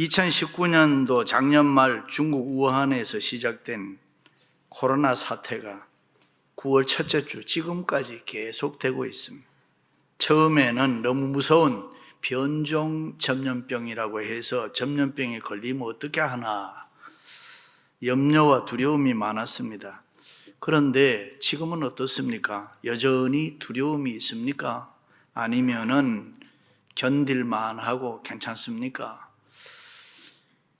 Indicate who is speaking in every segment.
Speaker 1: 2019년도 작년 말 중국 우한에서 시작된 코로나 사태가 9월 첫째 주 지금까지 계속되고 있습니다. 처음에는 너무 무서운 변종 전염병이라고 해서 전염병에 걸리면 어떻게 하나 염려와 두려움이 많았습니다. 그런데 지금은 어떻습니까? 여전히 두려움이 있습니까? 아니면은 견딜만 하고 괜찮습니까?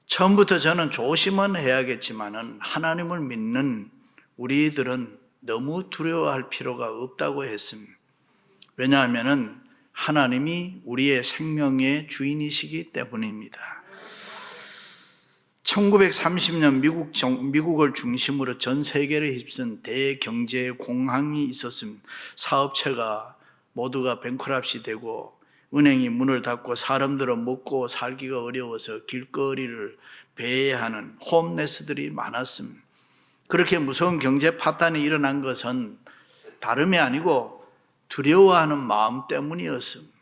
Speaker 1: 처음부터 저는 조심은 해야겠지만은 하나님을 믿는 우리들은 너무 두려워할 필요가 없다고 했습니다. 왜냐하면은 하나님이 우리의 생명의 주인이시기 때문입니다. 1930년 미국을 중심으로 전 세계를 휩쓴 대경제 공황이 있었습니다. 사업체가 모두가 뱅크럽시 되고 은행이 문을 닫고 사람들은 먹고 살기가 어려워서 길거리를 배회하는 홈레스들이 많았습니다. 그렇게 무서운 경제 파탄이 일어난 것은 다름이 아니고 두려워하는 마음 때문이었습니다.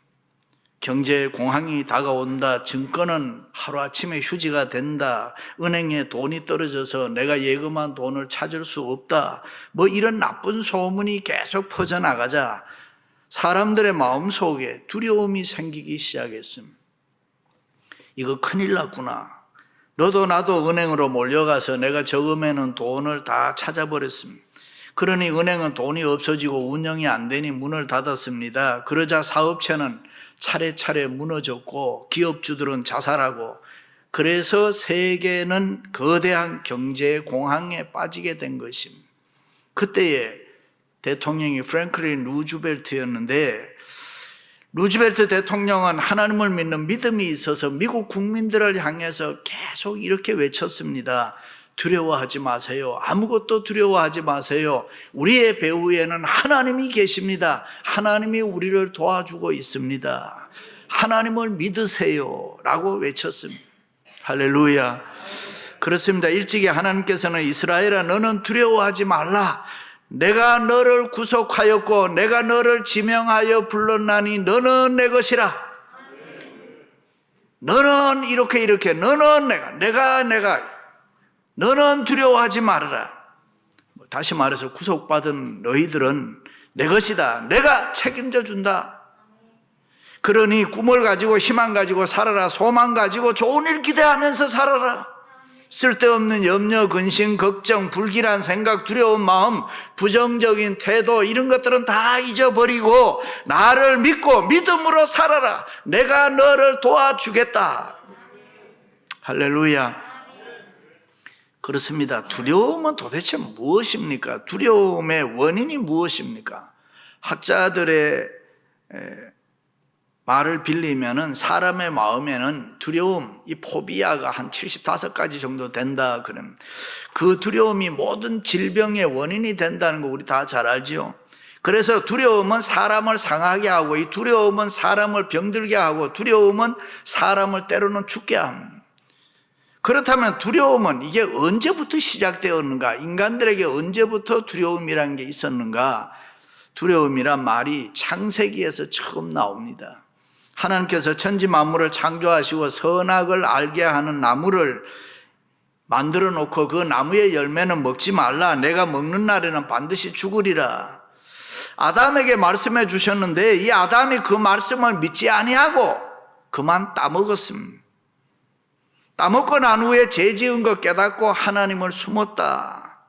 Speaker 1: 경제 공황이 다가온다, 증권은 하루아침에 휴지가 된다, 은행에 돈이 떨어져서 내가 예금한 돈을 찾을 수 없다, 이런 나쁜 소문이 계속 퍼져나가자 사람들의 마음속에 두려움이 생기기 시작했습니다. 이거 큰일 났구나. 너도 나도 은행으로 몰려가서 내가 저금해놓은 돈을 다 찾아버렸습니다. 그러니 은행은 돈이 없어지고 운영이 안 되니 문을 닫았습니다. 그러자 사업체는 차례차례 무너졌고 기업주들은 자살하고, 그래서 세계는 거대한 경제 공황에 빠지게 된 것입니다. 그때에 대통령이 프랭클린 루즈벨트였는데, 루즈벨트 대통령은 하나님을 믿는 믿음이 있어서 미국 국민들을 향해서 계속 이렇게 외쳤습니다. 두려워하지 마세요. 아무것도 두려워하지 마세요. 우리의 배후에는 하나님이 계십니다. 하나님이 우리를 도와주고 있습니다. 하나님을 믿으세요 라고 외쳤습니다. 할렐루야. 그렇습니다. 일찍이 하나님께서는 이스라엘아, 너는 두려워하지 말라. 내가 너를 구속하였고 내가 너를 지명하여 불렀나니 너는 내 것이라. 너는 이렇게 너는 내가 너는 두려워하지 말아라. 다시 말해서 구속받은 너희들은 내 것이다. 내가 책임져 준다. 그러니 꿈을 가지고 희망 가지고 살아라. 소망 가지고 좋은 일 기대하면서 살아라. 쓸데없는 염려, 근심, 걱정, 불길한 생각, 두려운 마음, 부정적인 태도, 이런 것들은 다 잊어버리고 나를 믿고 믿음으로 살아라. 내가 너를 도와주겠다. 할렐루야. 그렇습니다. 두려움은 도대체 무엇입니까? 두려움의 원인이 무엇입니까? 학자들의 말을 빌리면은 사람의 마음에는 두려움, 이 포비아가 한 75가지 정도 된다 그럼 그 두려움이 모든 질병의 원인이 된다는 거 우리 다 잘 알지요. 그래서 두려움은 사람을 상하게 하고, 이 두려움은 사람을 병들게 하고, 두려움은 사람을 때로는 죽게 합니다. 그렇다면 두려움은 이게 언제부터 시작되었는가? 인간들에게 언제부터 두려움이라는 게 있었는가? 두려움이란 말이 창세기에서 처음 나옵니다. 하나님께서 천지 만물을 창조하시고 선악을 알게 하는 나무를 만들어 놓고 그 나무의 열매는 먹지 말라. 내가 먹는 날에는 반드시 죽으리라. 아담에게 말씀해 주셨는데 이 아담이 그 말씀을 믿지 아니하고 그만 따먹었습니다. 따먹고 난 후에 죄 지은 것 깨닫고 하나님을 숨었다.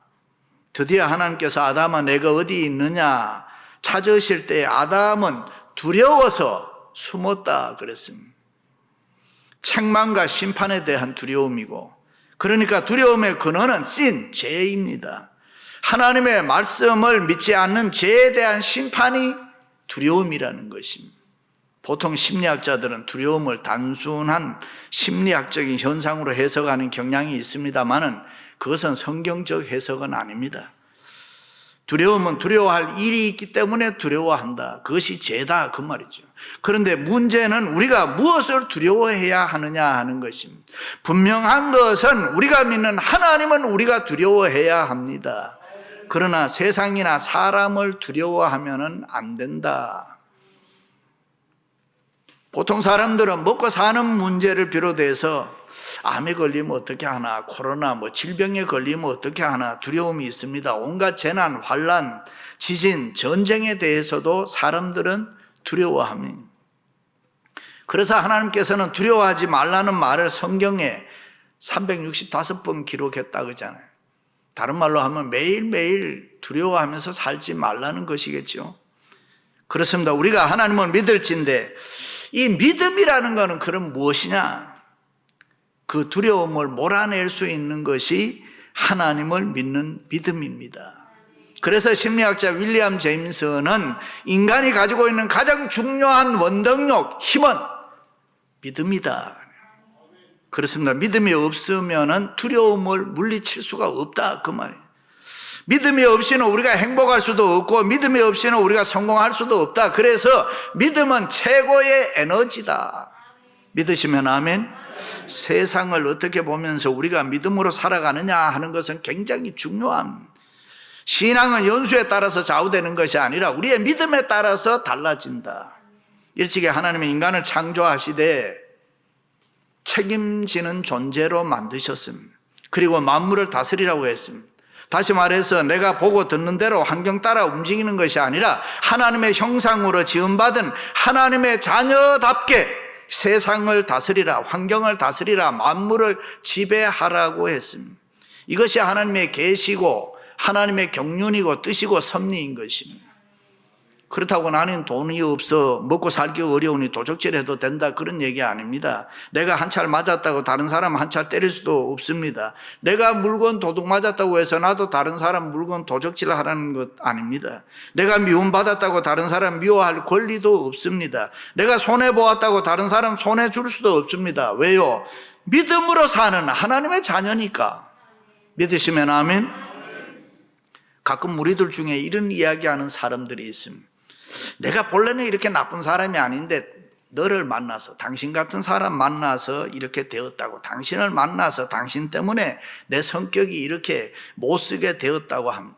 Speaker 1: 드디어 하나님께서 아담아 내가 어디 있느냐 찾으실 때 아담은 두려워서 숨었다 그랬습니다. 책망과 심판에 대한 두려움이고, 그러니까 두려움의 근원은 씬, 죄입니다. 하나님의 말씀을 믿지 않는 죄에 대한 심판이 두려움이라는 것입니다. 보통 심리학자들은 두려움을 단순한 심리학적인 현상으로 해석하는 경향이 있습니다만은 그것은 성경적 해석은 아닙니다. 두려움은 두려워할 일이 있기 때문에 두려워한다. 그것이 죄다 그 말이죠. 그런데 문제는 우리가 무엇을 두려워해야 하느냐 하는 것입니다. 분명한 것은 우리가 믿는 하나님은 우리가 두려워해야 합니다. 그러나 세상이나 사람을 두려워하면 안 된다. 보통 사람들은 먹고 사는 문제를 비롯해서 암에 걸리면 어떻게 하나, 코로나 질병에 걸리면 어떻게 하나 두려움이 있습니다. 온갖 재난, 환란, 지진, 전쟁에 대해서도 사람들은 두려워합니다. 그래서 하나님께서는 두려워하지 말라는 말을 성경에 365번 기록했다 그러잖아요. 다른 말로 하면 매일매일 두려워하면서 살지 말라는 것이겠죠. 그렇습니다. 우리가 하나님을 믿을진데 이 믿음이라는 것은 그럼 무엇이냐? 그 두려움을 몰아낼 수 있는 것이 하나님을 믿는 믿음입니다. 그래서 심리학자 윌리엄 제임스는 인간이 가지고 있는 가장 중요한 원동력, 힘은 믿음이다. 그렇습니다. 믿음이 없으면 두려움을 물리칠 수가 없다 그 말이에요. 믿음이 없이는 우리가 행복할 수도 없고 믿음이 없이는 우리가 성공할 수도 없다. 그래서 믿음은 최고의 에너지다. 믿으시면 아멘. 세상을 어떻게 보면서 우리가 믿음으로 살아가느냐 하는 것은 굉장히 중요한, 신앙은 연수에 따라서 좌우되는 것이 아니라 우리의 믿음에 따라서 달라진다. 일찍이 하나님이 인간을 창조하시되 책임지는 존재로 만드셨습니다. 그리고 만물을 다스리라고 했습니다. 다시 말해서 내가 보고 듣는 대로 환경 따라 움직이는 것이 아니라 하나님의 형상으로 지음받은 하나님의 자녀답게 세상을 다스리라, 환경을 다스리라, 만물을 지배하라고 했습니다. 이것이 하나님의 계시고 하나님의 경륜이고 뜻이고 섭리인 것입니다. 그렇다고 나는 돈이 없어 먹고 살기 어려우니 도적질해도 된다 그런 얘기 아닙니다. 내가 한 차를 맞았다고 다른 사람 한 차를 때릴 수도 없습니다. 내가 물건 도둑 맞았다고 해서 나도 다른 사람 물건 도적질을 하라는 것 아닙니다. 내가 미움받았다고 다른 사람 미워할 권리도 없습니다. 내가 손해보았다고 다른 사람 손해줄 수도 없습니다. 왜요? 믿음으로 사는 하나님의 자녀니까. 믿으시면 아멘. 가끔 우리들 중에 이런 이야기하는 사람들이 있습니다. 내가 본래는 이렇게 나쁜 사람이 아닌데 너를 만나서, 당신 같은 사람 만나서 이렇게 되었다고, 당신을 만나서 당신 때문에 내 성격이 이렇게 못쓰게 되었다고 합니다.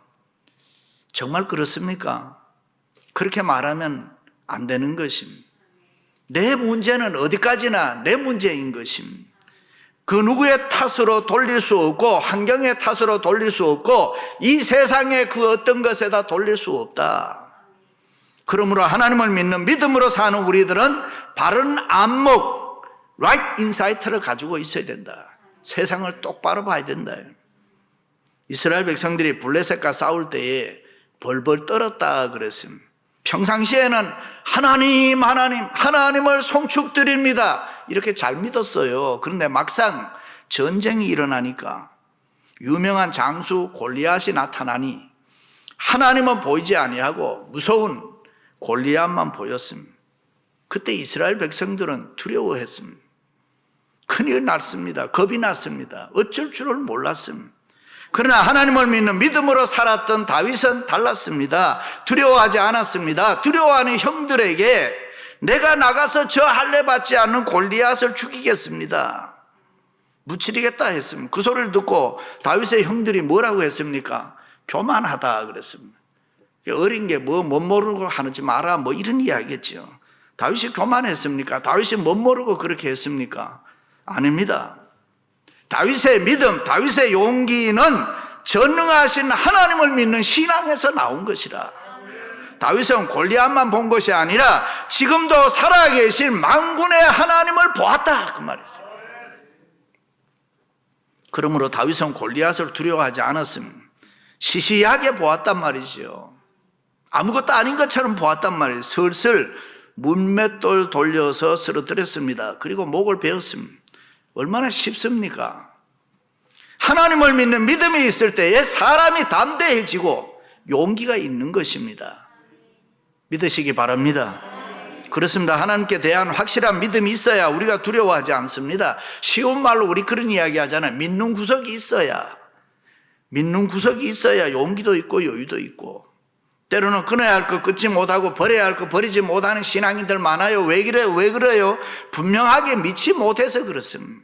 Speaker 1: 정말 그렇습니까? 그렇게 말하면 안 되는 것입니다. 내 문제는 어디까지나 내 문제인 것입니다. 그 누구의 탓으로 돌릴 수 없고 환경의 탓으로 돌릴 수 없고 이 세상의 그 어떤 것에다 돌릴 수 없다. 그러므로 하나님을 믿는 믿음으로 사는 우리들은 바른 안목, right insight를 가지고 있어야 된다. 세상을 똑바로 봐야 된다. 이스라엘 백성들이 블레셋과 싸울 때에 벌벌 떨었다 그랬습니다. 평상시에는 하나님을 송축드립니다 이렇게 잘 믿었어요. 그런데 막상 전쟁이 일어나니까 유명한 장수 골리앗이 나타나니 하나님은 보이지 아니하고 무서운 골리앗만 보였습니다. 그때 이스라엘 백성들은 두려워했습니다. 큰일 났습니다. 겁이 났습니다. 어쩔 줄을 몰랐습니다. 그러나 하나님을 믿는 믿음으로 살았던 다윗은 달랐습니다. 두려워하지 않았습니다. 두려워하는 형들에게 내가 나가서 저 할례 받지 않는 골리앗을 죽이겠습니다, 무찌르겠다 했습니다. 그 소리를 듣고 다윗의 형들이 뭐라고 했습니까? 교만하다 그랬습니다. 어린 게 못 모르고 하지 마라 이런 이야기겠죠. 다윗이 교만했습니까? 다윗이 못 모르고 그렇게 했습니까? 아닙니다. 다윗의 믿음, 다윗의 용기는 전능하신 하나님을 믿는 신앙에서 나온 것이라. 다윗은 골리앗만 본 것이 아니라 지금도 살아계신 만군의 하나님을 보았다 그 말이죠. 그러므로 다윗은 골리앗을 두려워하지 않았습니다. 시시하게 보았단 말이죠. 아무것도 아닌 것처럼 보았단 말이에요. 슬슬 문맷돌 돌려서 쓰러뜨렸습니다. 그리고 목을 베었습니다. 얼마나 쉽습니까? 하나님을 믿는 믿음이 있을 때에 사람이 담대해지고 용기가 있는 것입니다. 믿으시기 바랍니다. 그렇습니다. 하나님께 대한 확실한 믿음이 있어야 우리가 두려워하지 않습니다. 쉬운 말로 우리 그런 이야기 하잖아요. 믿는 구석이 있어야 용기도 있고 여유도 있고, 때로는 끊어야 할 것 끊지 못하고 버려야 할 것 버리지 못하는 신앙인들 많아요. 왜 그래요? 분명하게 믿지 못해서 그렇습니다.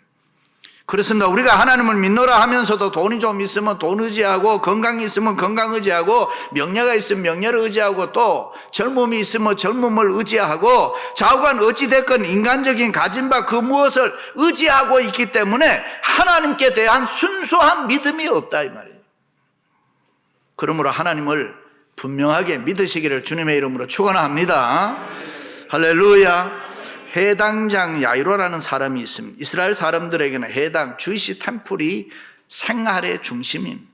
Speaker 1: 그렇습니다. 우리가 하나님을 믿노라 하면서도 돈이 좀 있으면 돈 의지하고, 건강이 있으면 건강 의지하고, 명예가 있으면 명예를 의지하고, 또 젊음이 있으면 젊음을 의지하고, 좌우간 어찌됐건 인간적인 가진 바 그 무엇을 의지하고 있기 때문에 하나님께 대한 순수한 믿음이 없다 이 말이에요. 그러므로 하나님을 분명하게 믿으시기를 주님의 이름으로 축원합니다. 할렐루야. 해당장 야이로라는 사람이 있습니다. 이스라엘 사람들에게는 해당 주이시 템플이 생활의 중심인,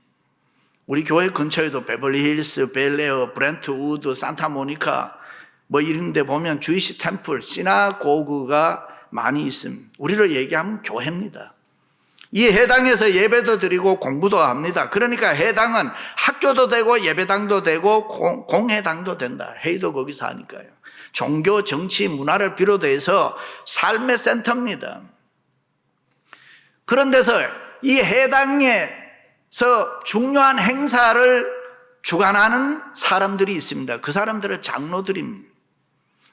Speaker 1: 우리 교회 근처에도 베벌리힐스, 벨에어, 브렌트우드, 산타모니카 뭐 이런 데 보면 주이시 템플, 시나고그가 많이 있습니다. 우리를 얘기하면 교회입니다. 이 해당에서 예배도 드리고 공부도 합니다. 그러니까 해당은 학교도 되고 예배당도 되고 공회당도 된다. 회의도 거기서 하니까요. 종교, 정치, 문화를 비롯해서 삶의 센터입니다. 그런 데서 이 해당에서 중요한 행사를 주관하는 사람들이 있습니다. 그 사람들은 장로들입니다.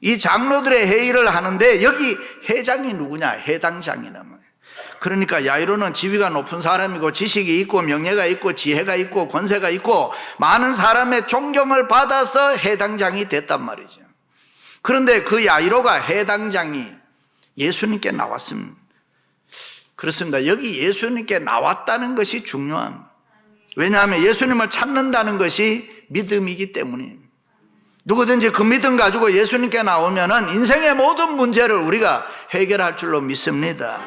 Speaker 1: 이 장로들의 회의를 하는데 여기 회장이 누구냐? 해당장이란 말이에요. 그러니까 야이로는 지위가 높은 사람이고 지식이 있고 명예가 있고 지혜가 있고 권세가 있고 많은 사람의 존경을 받아서 해당장이 됐단 말이죠. 그런데 그 야이로가 해당장이 예수님께 나왔습니다. 그렇습니다. 여기 예수님께 나왔다는 것이 중요합니다. 왜냐하면 예수님을 찾는다는 것이 믿음이기 때문입니다. 누구든지 그 믿음 가지고 예수님께 나오면은 인생의 모든 문제를 우리가 해결할 줄로 믿습니다.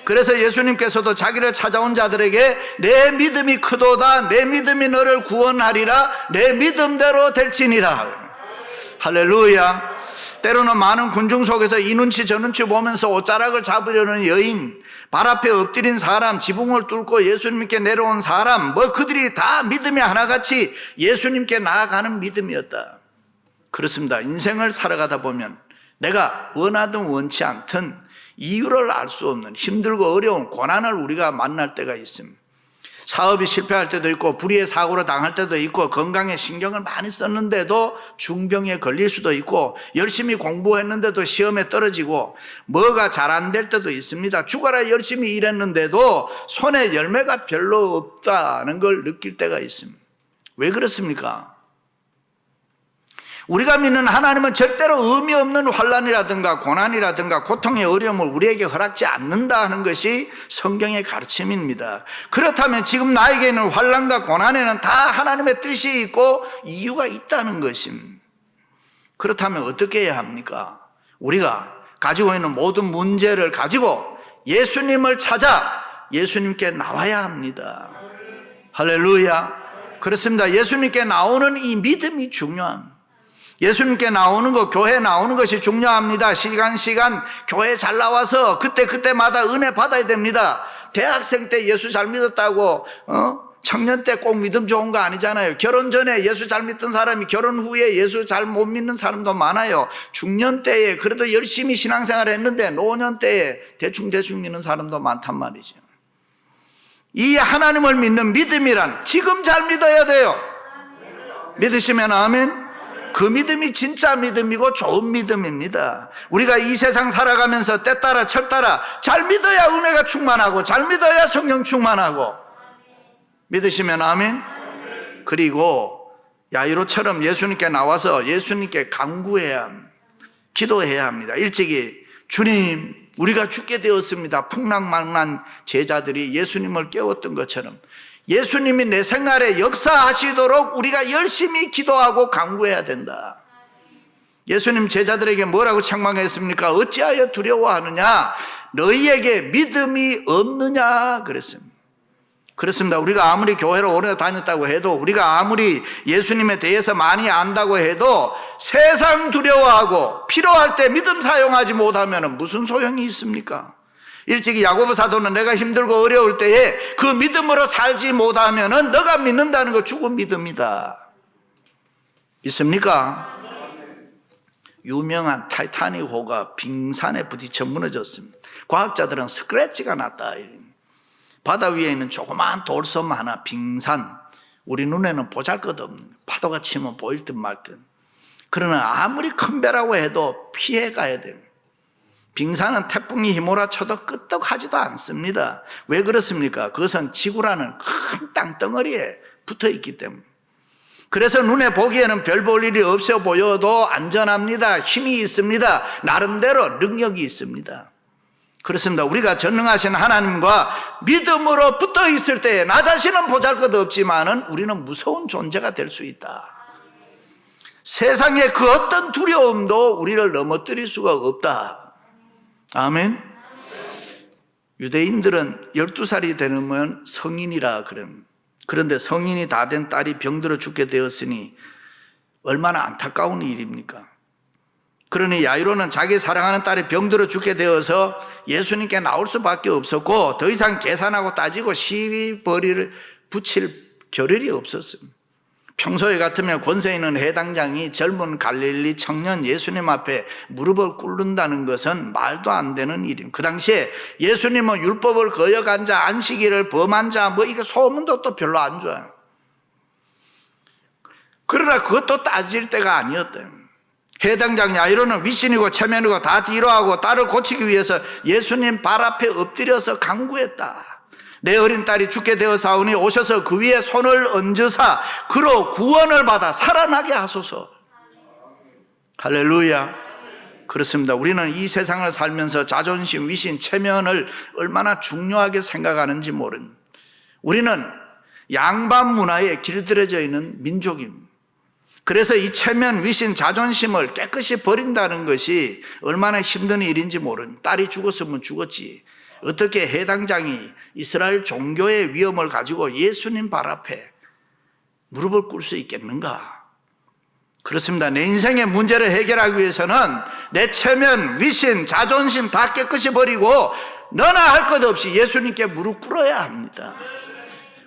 Speaker 1: 그래서 예수님께서도 자기를 찾아온 자들에게 내 믿음이 크도다, 내 믿음이 너를 구원하리라, 내 믿음대로 될지니라. 할렐루야. 때로는 많은 군중 속에서 이 눈치 저 눈치 보면서 옷자락을 잡으려는 여인, 발 앞에 엎드린 사람, 지붕을 뚫고 예수님께 내려온 사람, 뭐 그들이 다 믿음이 하나같이 예수님께 나아가는 믿음이었다. 그렇습니다. 인생을 살아가다 보면 내가 원하든 원치 않든 이유를 알 수 없는 힘들고 어려운 고난을 우리가 만날 때가 있습니다. 사업이 실패할 때도 있고 불의의 사고로 당할 때도 있고 건강에 신경을 많이 썼는데도 중병에 걸릴 수도 있고 열심히 공부했는데도 시험에 떨어지고 뭐가 잘 안 될 때도 있습니다. 죽어라 열심히 일했는데도 손에 열매가 별로 없다는 걸 느낄 때가 있습니다. 왜 그렇습니까? 우리가 믿는 하나님은 절대로 의미 없는 환난이라든가 고난이라든가 고통의 어려움을 우리에게 허락지 않는다 하는 것이 성경의 가르침입니다. 그렇다면 지금 나에게 있는 환난과 고난에는 다 하나님의 뜻이 있고 이유가 있다는 것입니다. 그렇다면 어떻게 해야 합니까? 우리가 가지고 있는 모든 문제를 가지고 예수님을 찾아 예수님께 나와야 합니다. 할렐루야. 그렇습니다. 예수님께 나오는 이 믿음이 중요합니다. 예수님께 나오는 것, 교회 나오는 것이 중요합니다. 시간 교회 잘 나와서 그때마다 은혜 받아야 됩니다. 대학생 때 예수 잘 믿었다고 청년 때 꼭 믿음 좋은 거 아니잖아요. 결혼 전에 예수 잘 믿던 사람이 결혼 후에 예수 잘 못 믿는 사람도 많아요. 중년 때에 그래도 열심히 신앙생활 했는데 노년 때에 대충 믿는 사람도 많단 말이죠. 이 하나님을 믿는 믿음이란 지금 잘 믿어야 돼요. 믿으시면 아멘. 그 믿음이 진짜 믿음이고 좋은 믿음입니다. 우리가 이 세상 살아가면서 때 따라 철 따라 잘 믿어야 은혜가 충만하고 잘 믿어야 성령 충만하고 믿으시면 아멘. 그리고 야이로처럼 예수님께 나와서 예수님께 간구해야 합니다. 기도해야 합니다. 일찍이 주님 우리가 죽게 되었습니다. 풍랑망란 제자들이 예수님을 깨웠던 것처럼 예수님이 내 생활에 역사하시도록 우리가 열심히 기도하고 간구해야 된다. 예수님 제자들에게 뭐라고 책망했습니까? 어찌하여 두려워하느냐? 너희에게 믿음이 없느냐? 그랬습니다. 그렇습니다. 우리가 아무리 교회를 오래 다녔다고 해도 우리가 아무리 예수님에 대해서 많이 안다고 해도 세상 두려워하고 필요할 때 믿음 사용하지 못하면 무슨 소용이 있습니까? 일찍이 야고보 사도는 내가 힘들고 어려울 때에 그 믿음으로 살지 못하면 너가 믿는다는 거 죽은 믿음이다. 있습니까? 유명한 타이타닉호가 빙산에 부딪혀 무너졌습니다. 과학자들은 스크래치가 났다. 바다 위에 있는 조그마한 돌섬 하나, 빙산. 우리 눈에는 보잘것없는 파도가 치면 보일 듯 말 듯. 그러나 아무리 큰 배라고 해도 피해 가야 됩니다. 빙산은 태풍이 휘몰아쳐도 끄떡하지도 않습니다. 왜 그렇습니까? 그것은 지구라는 큰 땅덩어리에 붙어 있기 때문에. 그래서 눈에 보기에는 별 볼 일이 없어 보여도 안전합니다. 힘이 있습니다. 나름대로 능력이 있습니다. 그렇습니다. 우리가 전능하신 하나님과 믿음으로 붙어 있을 때 나 자신은 보잘것없지만은 우리는 무서운 존재가 될 수 있다. 세상의 그 어떤 두려움도 우리를 넘어뜨릴 수가 없다. 아멘. 유대인들은 12살이 되면 성인이라 그럽니다. 그런데 성인이 다 된 딸이 병들어 죽게 되었으니 얼마나 안타까운 일입니까? 그러니 야이로는 자기 사랑하는 딸이 병들어 죽게 되어서 예수님께 나올 수밖에 없었고 더 이상 계산하고 따지고 시비 벌이를 붙일 겨를이 없었습니다. 평소에 같으면 권세 있는 해당장이 젊은 갈릴리 청년 예수님 앞에 무릎을 꿇는다는 것은 말도 안 되는 일입니다. 그 당시에 예수님은 율법을 거역한 자, 안식일을 범한 자, 이거 소문도 또 별로 안 좋아요. 그러나 그것도 따질 때가 아니었대요. 해당장 야이로는 위신이고 체면이고 다 뒤로하고 딸을 고치기 위해서 예수님 발 앞에 엎드려서 간구했다. 내 어린 딸이 죽게 되어사오니 오셔서 그 위에 손을 얹으사 그로 구원을 받아 살아나게 하소서. 할렐루야. 그렇습니다. 우리는 이 세상을 살면서 자존심, 위신, 체면을 얼마나 중요하게 생각하는지 모릅니다. 우리는 양반 문화에 길들여져 있는 민족입니다. 그래서 이 체면, 위신, 자존심을 깨끗이 버린다는 것이 얼마나 힘든 일인지 모릅니다. 딸이 죽었으면 죽었지. 어떻게 해당장이 이스라엘 종교의 위엄을 가지고 예수님 발 앞에 무릎을 꿇을 수 있겠는가? 그렇습니다. 내 인생의 문제를 해결하기 위해서는 내 체면, 위신, 자존심 다 깨끗이 버리고 너나 할 것 없이 예수님께 무릎 꿇어야 합니다.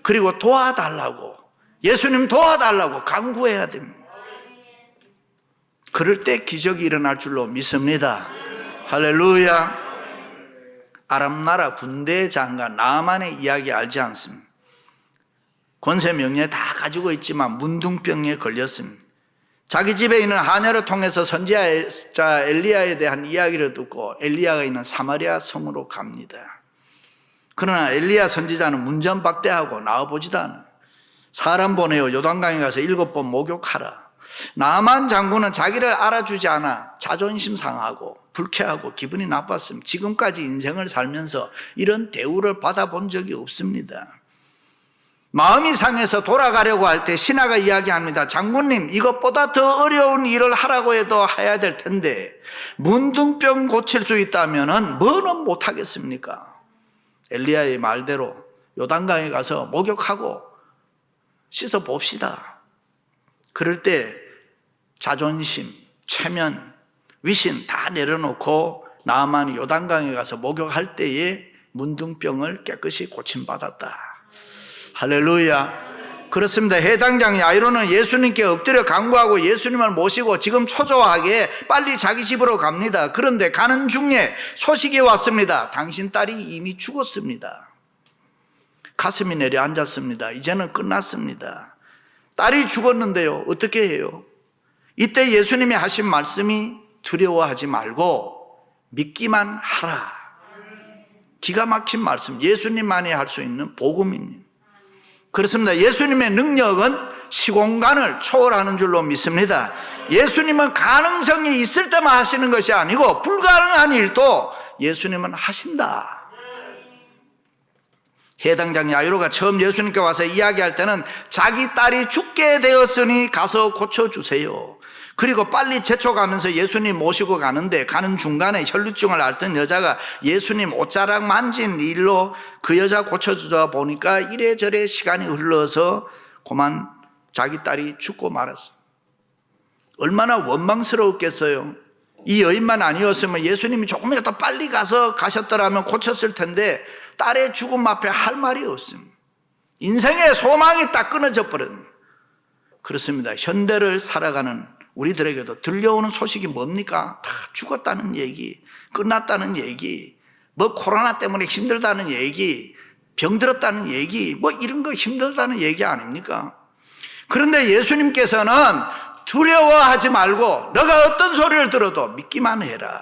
Speaker 1: 그리고 도와달라고, 예수님 도와달라고 간구해야 됩니다. 그럴 때 기적이 일어날 줄로 믿습니다. 할렐루야. 아람 나라 군대 장관 나아만의 이야기 알지 않습니까? 권세 명예 다 가지고 있지만 문둥병에 걸렸습니다. 자기 집에 있는 하녀를 통해서 선지자 엘리야에 대한 이야기를 듣고 엘리야가 있는 사마리아 성으로 갑니다. 그러나 엘리야 선지자는 문전박대하고 나와보지도 않아요. 사람 보내요. 요단강에 가서 7번 목욕하라. 나만 장군은 자기를 알아주지 않아 자존심 상하고 불쾌하고 기분이 나빴습니다. 지금까지 인생을 살면서 이런 대우를 받아본 적이 없습니다. 마음이 상해서 돌아가려고 할 때 신하가 이야기합니다. 장군님, 이것보다 더 어려운 일을 하라고 해도 해야 될 텐데 문둥병 고칠 수 있다면 뭐는 못하겠습니까? 엘리야의 말대로 요단강에 가서 목욕하고 씻어 봅시다. 그럴 때 자존심, 체면, 위신 다 내려놓고 나아만이 요단강에 가서 목욕할 때에 문둥병을 깨끗이 고침받았다. 할렐루야. 그렇습니다. 해당장 야이로는 예수님께 엎드려 간구하고 예수님을 모시고 지금 초조하게 빨리 자기 집으로 갑니다. 그런데 가는 중에 소식이 왔습니다. 당신 딸이 이미 죽었습니다. 가슴이 내려앉았습니다. 이제는 끝났습니다. 딸이 죽었는데요, 어떻게 해요? 이때 예수님이 하신 말씀이 두려워하지 말고 믿기만 하라. 기가 막힌 말씀, 예수님만이 할 수 있는 복음입니다. 그렇습니다. 예수님의 능력은 시공간을 초월하는 줄로 믿습니다. 예수님은 가능성이 있을 때만 하시는 것이 아니고 불가능한 일도 예수님은 하신다. 해당장 야이로가 처음 예수님께 와서 이야기할 때는 자기 딸이 죽게 되었으니 가서 고쳐주세요. 그리고 빨리 재촉하면서 예수님 모시고 가는데 가는 중간에 혈루증을 앓던 여자가 예수님 옷자락 만진 일로 그 여자 고쳐주다 보니까 이래저래 시간이 흘러서 그만 자기 딸이 죽고 말았어요. 얼마나 원망스러웠겠어요. 이 여인만 아니었으면 예수님이 조금이라도 빨리 가셨더라면 고쳤을 텐데 딸의 죽음 앞에 할 말이 없습니다. 인생의 소망이 딱 끊어져 버립니다. 그렇습니다. 현대를 살아가는 우리들에게도 들려오는 소식이 뭡니까? 다 죽었다는 얘기, 끝났다는 얘기, 코로나 때문에 힘들다는 얘기, 병들었다는 얘기, 이런 거 힘들다는 얘기 아닙니까? 그런데 예수님께서는 두려워하지 말고 너가 어떤 소리를 들어도 믿기만 해라.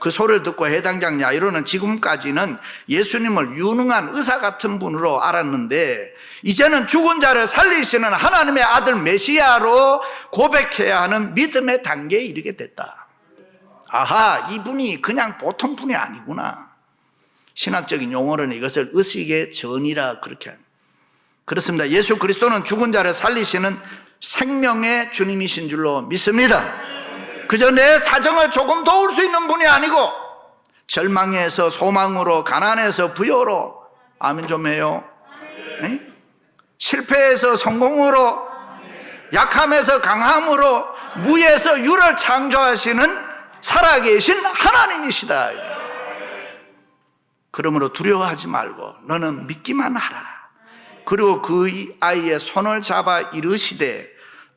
Speaker 1: 그 소리를 듣고 해당장 야이로는 지금까지는 예수님을 유능한 의사 같은 분으로 알았는데 이제는 죽은 자를 살리시는 하나님의 아들 메시아로 고백해야 하는 믿음의 단계에 이르게 됐다. 아하, 이분이 그냥 보통 분이 아니구나. 신학적인 용어로는 이것을 의식의 전이라 그렇게 합니다. 그렇습니다. 예수 그리스도는 죽은 자를 살리시는 생명의 주님이신 줄로 믿습니다. 그저 내 사정을 조금 도울 수 있는 분이 아니고 절망에서 소망으로, 가난에서 부여로, 아멘 좀 해요. 네? 실패에서 성공으로, 약함에서 강함으로, 무에서 유를 창조하시는 살아계신 하나님이시다. 그러므로 두려워하지 말고 너는 믿기만 하라. 그리고 그 아이의 손을 잡아 이르시되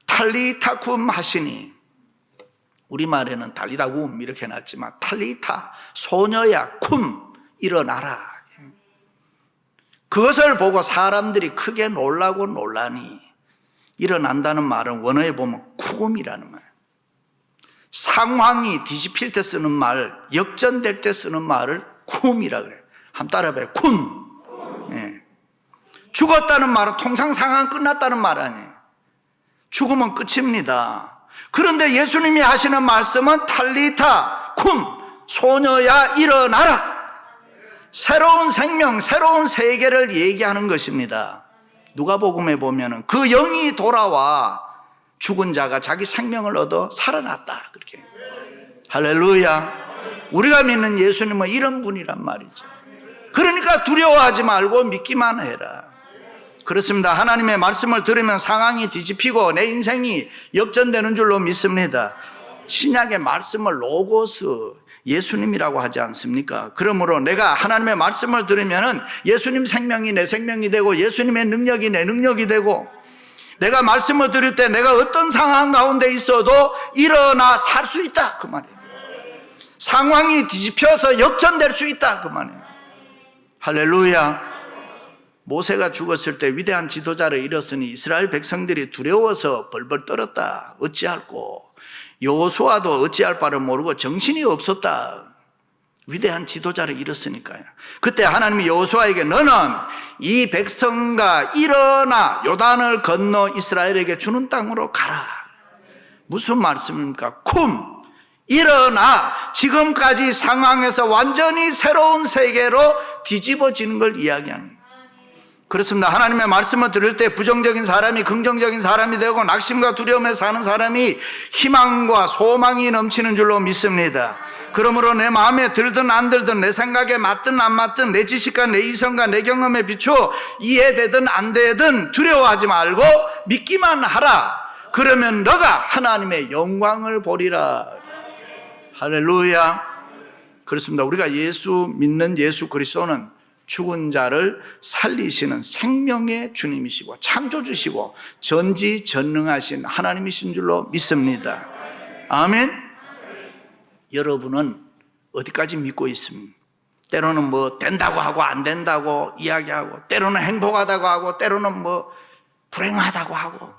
Speaker 1: 탈리타 쿰 하시니, 우리말에는 달리다 쿰 이렇게 해놨지만 탈리타, 소녀야 쿰, 일어나라. 그것을 보고 사람들이 크게 놀라고 놀라니, 일어난다는 말은 원어에 보면 쿰이라는 말, 상황이 뒤집힐 때 쓰는 말, 역전될 때 쓰는 말을 쿰이라 그래요. 한번 따라해봐요. 쿰. 예. 죽었다는 말은 통상 상황 끝났다는 말 아니에요. 죽으면 끝입니다. 그런데 예수님이 하시는 말씀은 탈리타 쿰, 소녀야 일어나라. 새로운 생명, 새로운 세계를 얘기하는 것입니다. 누가복음에 보면은 그 영이 돌아와 죽은 자가 자기 생명을 얻어 살아났다, 그렇게. 할렐루야. 우리가 믿는 예수님은 이런 분이란 말이죠. 그러니까 두려워하지 말고 믿기만 해라. 그렇습니다. 하나님의 말씀을 들으면 상황이 뒤집히고 내 인생이 역전되는 줄로 믿습니다. 신약의 말씀을 로고스, 예수님이라고 하지 않습니까? 그러므로 내가 하나님의 말씀을 들으면 예수님 생명이 내 생명이 되고 예수님의 능력이 내 능력이 되고, 내가 말씀을 들을 때 내가 어떤 상황 가운데 있어도 일어나 살 수 있다, 그 말이에요. 상황이 뒤집혀서 역전될 수 있다, 그 말이에요. 할렐루야. 모세가 죽었을 때 위대한 지도자를 잃었으니 이스라엘 백성들이 두려워서 벌벌 떨었다. 어찌할꼬. 여호수아도 어찌할 바를 모르고 정신이 없었다. 위대한 지도자를 잃었으니까요. 그때 하나님이 여호수아에게 너는 이 백성과 일어나 요단을 건너 이스라엘에게 주는 땅으로 가라. 무슨 말씀입니까? 쿰, 일어나. 지금까지 상황에서 완전히 새로운 세계로 뒤집어지는 걸 이야기합니다. 그렇습니다. 하나님의 말씀을 들을 때 부정적인 사람이 긍정적인 사람이 되고 낙심과 두려움에 사는 사람이 희망과 소망이 넘치는 줄로 믿습니다. 그러므로 내 마음에 들든 안 들든, 내 생각에 맞든 안 맞든, 내 지식과 내 이성과 내 경험에 비추어 이해되든 안 되든 두려워하지 말고 믿기만 하라. 그러면 너가 하나님의 영광을 보리라. 할렐루야. 그렇습니다. 우리가 믿는 예수 그리스도는 죽은 자를 살리시는 생명의 주님이시고 창조주시고 전지전능하신 하나님이신 줄로 믿습니다. 아멘. 여러분은 어디까지 믿고 있습니까? 때로는 뭐 된다고 하고 안 된다고 이야기하고, 때로는 행복하다고 하고, 때로는 뭐 불행하다고 하고,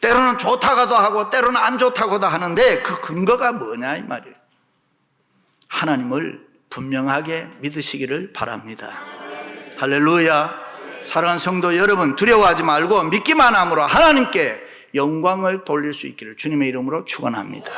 Speaker 1: 때로는 좋다고도 하고, 때로는 안 좋다고도 하는데 그 근거가 뭐냐 이 말이에요. 하나님을 분명하게 믿으시기를 바랍니다. 할렐루야. 사랑하는 성도 여러분, 두려워하지 말고 믿기만 함으로 하나님께 영광을 돌릴 수 있기를 주님의 이름으로 축원합니다.